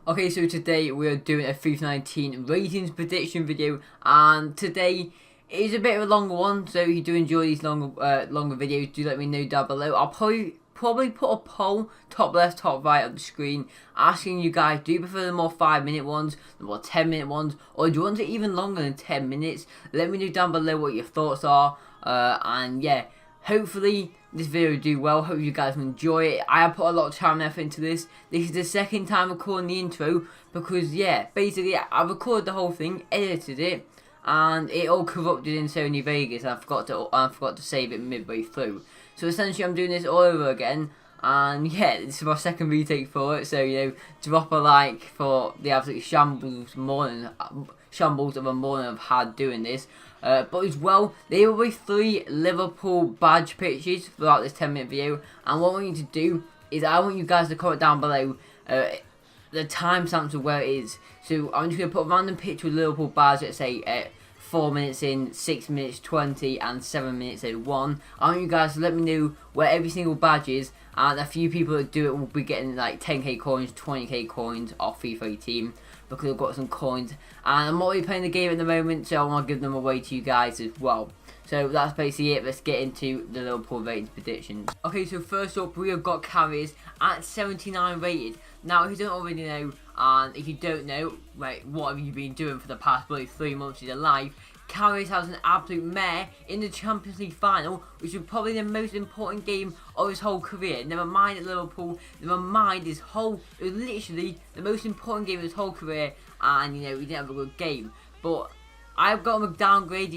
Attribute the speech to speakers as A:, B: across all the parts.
A: Okay, so today we're doing a FIFA 19 ratings prediction video, and today is a bit of a longer one. So if you do enjoy these longer videos, do let me know down below. I'll probably put a poll top left, top right on the screen, asking you guys: do you prefer the more 5-minute ones, the more 10-minute ones, or do you want it even longer than 10 minutes? Let me know down below what your thoughts are, and yeah. Hopefully this video will do well. Hope you guys will enjoy it. I have put a lot of time and effort into this. This is the second time recording the intro because yeah, basically I recorded the whole thing, edited it, and it all corrupted in Sony Vegas. And I forgot to save it midway through. So essentially I'm doing this all over again. And yeah, this is my second retake for it. So drop a like for the absolute shambles of a morning I've had doing this. But as well, there will be 3 Liverpool badge pictures throughout this 10-minute video. And what I want you to do is I want you guys to comment down below the timestamps of where it is. So I'm just going to put a random picture of Liverpool badge, let's say 4 minutes in, 6 minutes 20, and 7 minutes 1. I want you guys to let me know where every single badge is. And a few people that do it will be getting like 10k coins, 20k coins off FIFA 18 because I've got some coins. And I'm not really playing the game at the moment, so I want to give them away to you guys as well. So that's basically it. Let's get into the Liverpool ratings predictions. Okay, so first up we have got carries at 79 rated. Now, if you don't already know, and if you don't know, right, what have you been doing for the past 3 months of your life? Carries has an absolute mare in the Champions League final, which was probably the most important game of his whole career. Never mind at Liverpool, never mind it was literally the most important game of his whole career, and he didn't have a good game. But I've got him a downgrade,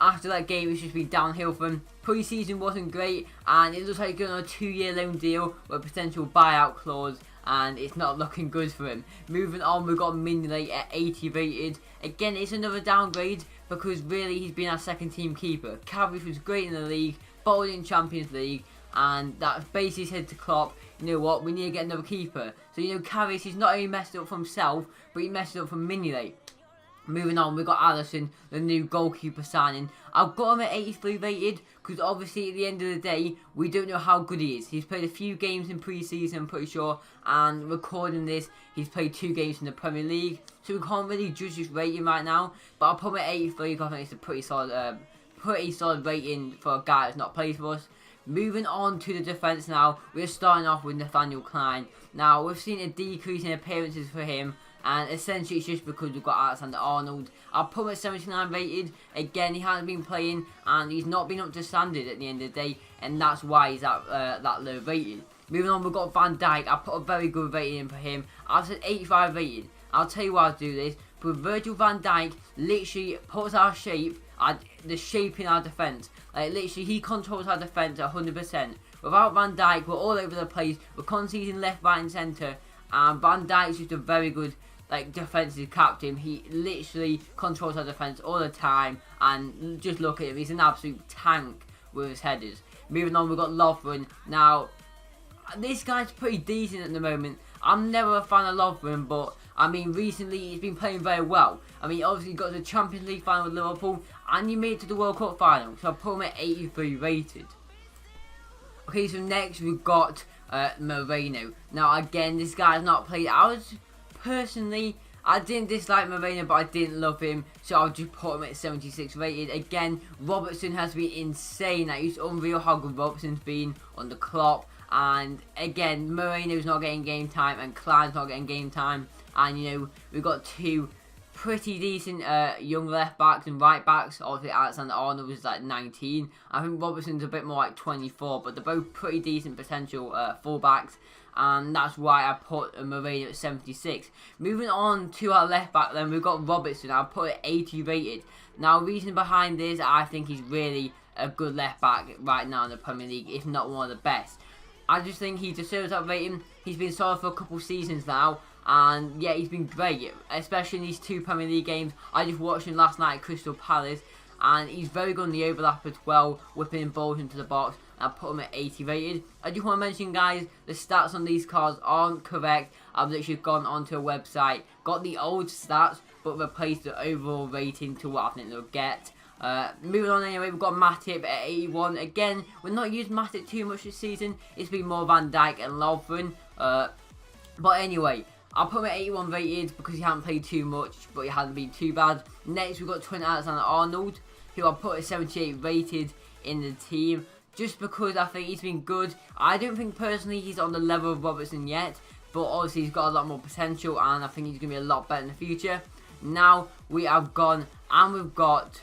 A: after that game it's just been downhill for him. Pre-season wasn't great, and it looks like he's going on a 2-year loan deal with a potential buyout clause, and it's not looking good for him. Moving on, we've got Midfielder at 80 rated. Again, it's another downgrade because really he's been our second team keeper. Carrick was great in the league, bottled in Champions League, and that basically said to Klopp, you know what, we need to get another keeper. So Carrick, he's not only messed it up for himself, but he messed it up for Midfielder. Moving on, we've got Allison, the new goalkeeper signing. I've got him at 83 rated because obviously at the end of the day, we don't know how good he is. He's played a few games in pre-season, I'm pretty sure, and recording this, he's played 2 games in the Premier League, so we can't really judge his rating right now. But I'll put him at 83 because I think it's a pretty solid rating for a guy that's not played for us. Moving on to the defence now, we're starting off with Nathaniel Klein. Now, we've seen a decrease in appearances for him, and essentially it's just because we've got Alexander-Arnold. I'll put him at 79 rated. Again, he hasn't been playing and he's not been up to standard at the end of the day, and that's why he's at that low rated. Moving on, we've got Van Dijk. I put a very good rating in for him. I've said 85 rated. I'll tell you why I'll do this. But Virgil van Dijk literally puts our shape, the shape in our defence. Like literally, he controls our defence 100%. Without Van Dijk, we're all over the place. We're conceding left, right, and centre. And Van Dijk's just a very good defensive captain. He literally controls our defence all the time, and just look at him, he's an absolute tank with his headers. Moving on, we've got Lovren. Now, this guy's pretty decent at the moment. I'm never a fan of Lovren, but I mean recently he's been playing very well. I mean obviously he got to the Champions League final with Liverpool, and he made it to the World Cup final, so I put him at 83 rated. Okay, so next we've got Moreno. Now again, this guy's not played. I didn't dislike Moreno, but I didn't love him, so I'll just put him at 76 rated. Again, Robertson has been insane. It's unreal how good Robertson's been under Klopp. And again, Moreno's not getting game time, and Klein's not getting game time. And we've got 2 pretty decent young left backs and right backs. Obviously, Alexander-Arnold was like 19. I think Robertson's a bit more like 24, but they're both pretty decent potential full backs. And that's why I put Moreno at 76. Moving on to our left back then, we've got Robertson. I'll put it 80 rated. Now, reason behind this, I think he's really a good left back right now in the Premier League, if not one of the best. I just think he deserves that rating. He's been solid for a couple seasons now, and yeah, he's been great, especially in these 2 Premier League games. I just watched him last night at Crystal Palace, and he's very good on the overlap as well, whipping balls into the box. I put him at 80 rated. I just want to mention, guys, the stats on these cards aren't correct. I've literally gone onto a website, got the old stats, but replaced the overall rating to what I think they'll get. Moving on anyway, we've got Matip at 81. Again, we're not used Matip too much this season. It's been more Van Dijk and Lovren. But anyway, I'll put him at 81 rated because he hasn't played too much, but he hasn't been too bad. Next, we've got Trent Alexander-Arnold, who I'll put at 78 rated in the team, just because I think he's been good. I don't think personally he's on the level of Robertson yet, but obviously he's got a lot more potential, and I think he's going to be a lot better in the future. Now, we have gone, and we've got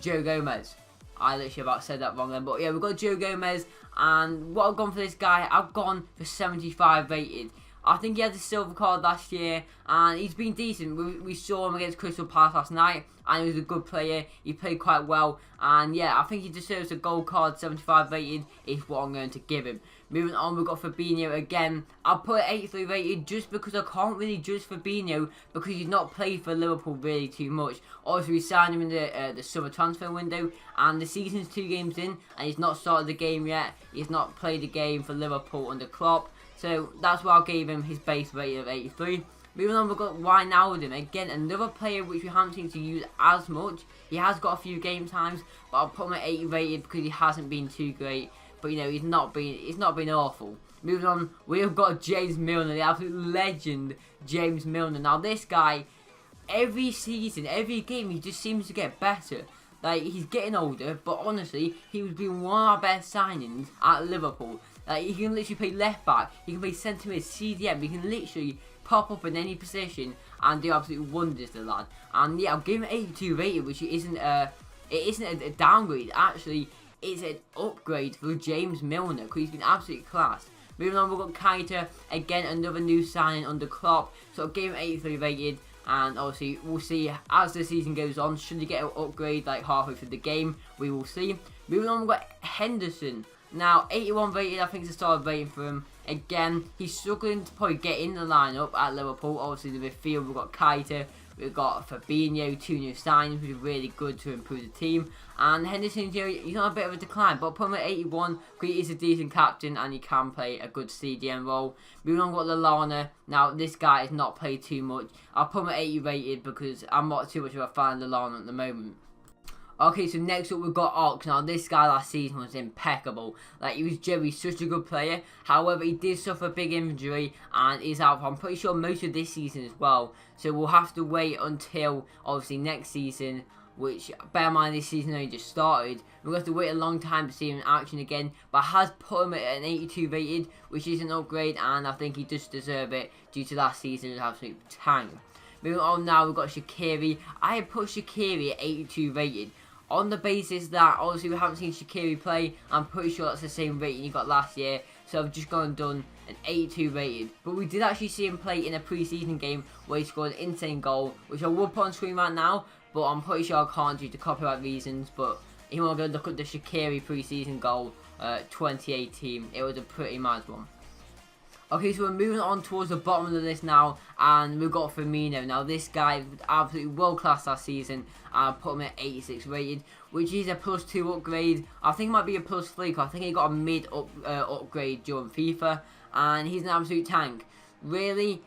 A: Joe Gomez. I literally about said that wrong then, but yeah, we've got Joe Gomez, and what I've gone for this guy, I've gone for 75 rated. I think he had a silver card last year, and he's been decent. We saw him against Crystal Palace last night, and he was a good player. He played quite well, and yeah, I think he deserves a gold card. 75 rated is what I'm going to give him. Moving on, we've got Fabinho again. I'll put 83 rated just because I can't really judge Fabinho because he's not played for Liverpool really too much. Obviously, we signed him in the summer transfer window, and the season's 2 games in, and he's not started the game yet. He's not played a game for Liverpool under Klopp. So that's why I gave him his base rating of 83. Moving on, we've got Wijnaldum. Again, another player which we haven't seen to use as much. He has got a few game times, but I'll put him at 80 rated because he hasn't been too great. But you know, he's not been awful. Moving on, we have got James Milner, the absolute legend, James Milner. Now this guy, every season, every game, he just seems to get better. Like, he's getting older, but honestly, he was being one of our best signings at Liverpool. Like, he can literally play left back, he can play centre mid, CDM, he can literally pop up in any position and do absolute wonders, the lad. And yeah, I'll give him 82 rated, which isn't a downgrade. Actually, it's an upgrade for James Milner because he's been absolutely class. Moving on, we've got Keita, again another new signing under Klopp, so I'll give him 83 rated. And obviously, we'll see as the season goes on. Should he get an upgrade like halfway through the game? We will see. Moving on, we've got Henderson. Now, 81 rated, I think it's a solid rating for him. Again, he's struggling to probably get in the lineup at Liverpool. Obviously, the midfield, we've got Keita, we've got Fabinho, 2 new signings, which are really good to improve the team. And Henderson, you know, he's on a bit of a decline, but I'll put him at 81 because he is a decent captain and he can play a good CDM role. Moving on, we've got Lallana. Now, this guy has not played too much. I'll put him at 80 rated because I'm not too much of a fan of Lallana at the moment. Okay, so next up we've got Ox. Now, this guy last season was impeccable. Like, he was such a good player. However, he did suffer a big injury and is out for, I'm pretty sure, most of this season as well. So we'll have to wait until, obviously, next season, which, bear in mind, this season only just started. We'll have to wait a long time to see him in action again. But I has put him at an 82 rated, which is an upgrade, and I think he does deserve it due to last season's absolute tank. Moving on now, we've got Shaqiri. I have put Shaqiri at 82 rated. On the basis that, obviously, we haven't seen Shaqiri play, I'm pretty sure that's the same rating he got last year. So I've just gone and done an 82 rated. But we did actually see him play in a pre-season game where he scored an insane goal, which I will put on screen right now, but I'm pretty sure I can't due to copyright reasons. But if you want to go look at the Shaqiri pre-season goal, 2018, it was a pretty mad one. Okay, so we're moving on towards the bottom of the list now, and we've got Firmino. Now, this guy was absolutely world-class last season, and I put him at 86 rated, which is a +2 upgrade. I think it might be a +3, because I think he got a mid upgrade during FIFA, and he's an absolute tank. Really,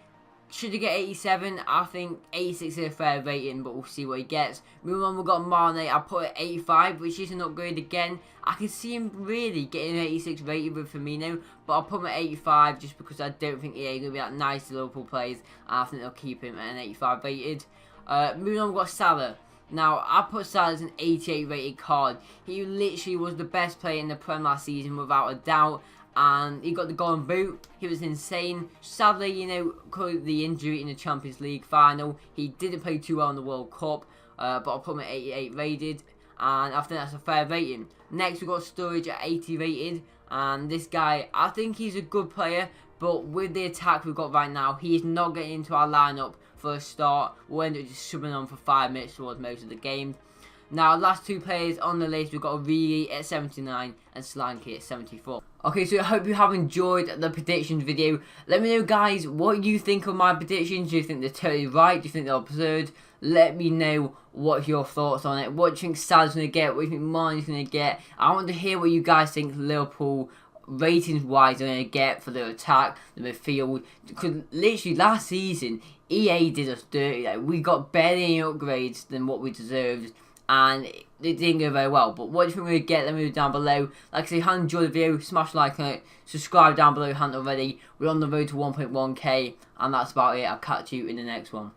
A: should he get 87? I think 86 is a fair rating, but we'll see what he gets. Moving on, we've got Mane. I put it 85, which is an upgrade again. I can see him really getting an 86 rated with Firmino, but I'll put him at 85 just because I don't think EA are going to be that nice to Liverpool players, and I think they'll keep him at an 85 rated. Moving on, we've got Salah. Now, I put Salah as an 88 rated card. He literally was the best player in the Prem last season without a doubt. And he got the golden boot. He was insane. Sadly, you know, because of the injury in the Champions League final, he didn't play too well in the World Cup. But I'll put him at 88 rated. And I think that's a fair rating. Next, we've got Sturridge at 80 rated. And this guy, I think he's a good player. But with the attack we've got right now, he is not getting into our lineup for a start. We'll end up just subbing on for 5 minutes towards most of the game. Now, last 2 players on the list, we've got Origi at 79 and Solanke at 74. Okay, so I hope you have enjoyed the predictions video. Let me know, guys, what you think of my predictions. Do you think they're totally right? Do you think they're absurd? Let me know what your thoughts on it. What do you think Salah's going to get? What do you think Mane's going to get? I want to hear what you guys think Liverpool ratings-wise are going to get for their attack, the midfield. Because literally last season, EA did us dirty. Like, we got barely any upgrades than what we deserved. and it didn't go very well. But what do you think we're going to get? Let me know down below. Like I say, if you enjoyed the video, smash like on it, subscribe down below if you haven't already. We're on the road to 1.1k, and that's about it. I'll catch you in the next one.